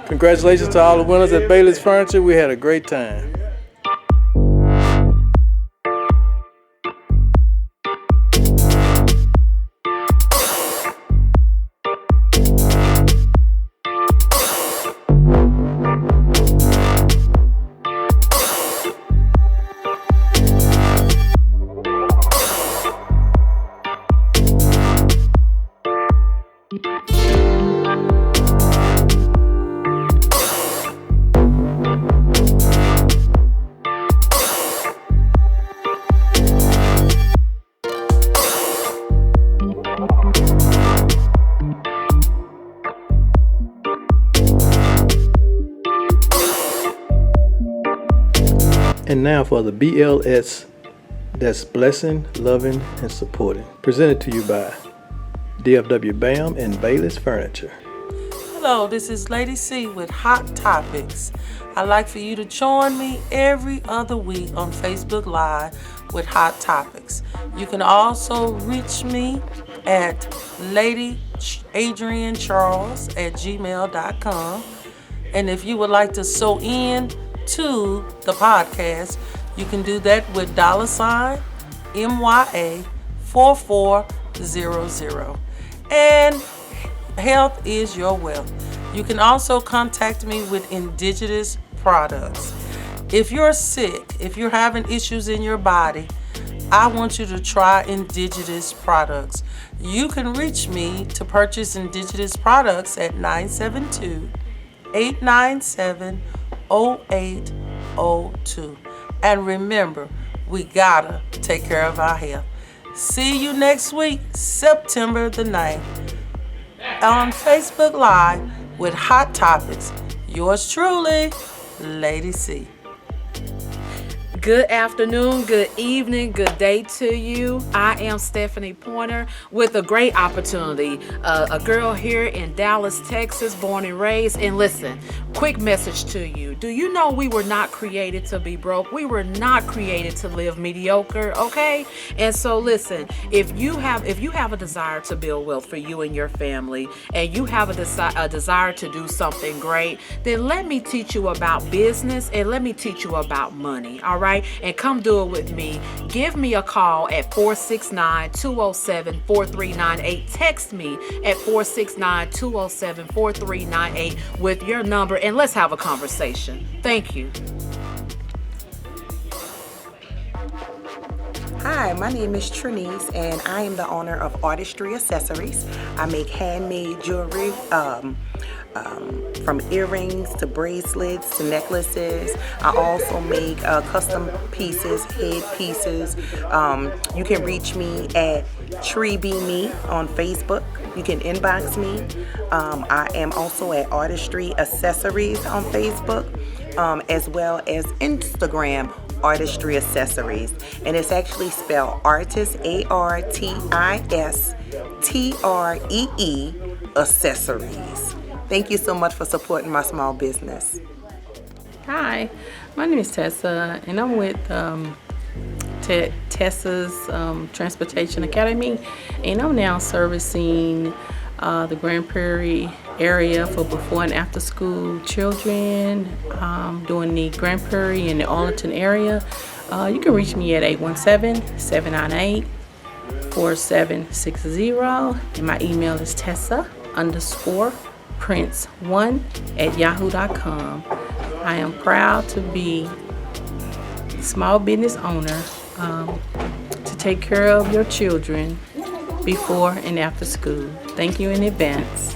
Congratulations to all the winners at Bailley's Furniture. We had a great time. And now for the BLS, that's blessing, loving, and supporting. Presented to you by DFW BAM and Bailley's Furniture. Hello, this is Lady C with Hot Topics. I'd like for you to join me every other week on Facebook Live with Hot Topics. You can also reach me at ladyadriancharles@gmail.com. And if you would like to sew in to the podcast, you can do that with $MYA4400. And health is your wealth. You can also contact me with indigenous products. If you're sick, if you're having issues in your body, I want you to try indigenous products. You can reach me to purchase indigenous products at 972-897-0802. And remember, we gotta take care of our health. See you next week, September the 9th, on Facebook Live with Hot Topics. Yours truly, Lady C. Good afternoon, good evening, good day to you. I am Stephanie Pointer with a great opportunity. A girl here in Dallas, Texas, born and raised. And listen, quick message to you. Do you know we were not created to be broke? We were not created to live mediocre, okay? And so listen, if you have a desire to build wealth for you and your family, and you have a desire to do something great, then let me teach you about business and let me teach you about money, all right? And come do it with me. Give me a call at 469-207-4398. Text me at 469-207-4398 with your number, and let's have a conversation. Thank you. Hi, my name is Trinice, and I am the owner of Artistry Accessories. I make handmade jewelry, from earrings to bracelets to necklaces. I also make custom pieces, head pieces. You can reach me at TreeBeMe on Facebook. You can inbox me. I am also at Artistry Accessories on Facebook, as well as Instagram, Artistry Accessories. And it's actually spelled Artist, ARTISTREE, Accessories. Thank you so much for supporting my small business. Hi, my name is Tessa, and I'm with Tessa's Transportation Academy, and I'm now servicing the Grand Prairie area for before and after school children, doing the Grand Prairie and the Arlington area. You can reach me at 817-798-4760, and my email is Tessa_Prince1@yahoo.com. I am proud to be a small business owner, to take care of your children before and after school. Thank you in advance.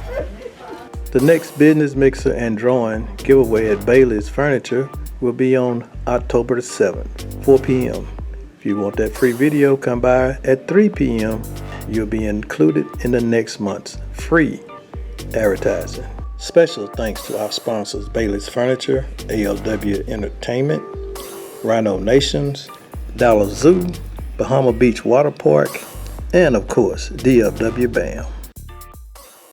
The next business mixer and drawing giveaway at Bailley's Furniture will be on October the 7th, 4 p.m. If you want that free video, come by at 3 p.m. You'll be included in the next month's free advertising. Special thanks to our sponsors, Bailley's Furniture, ALW Entertainment, Rhino Nations, Dallas Zoo, Bahama Beach Water Park, and of course, DFW BAM.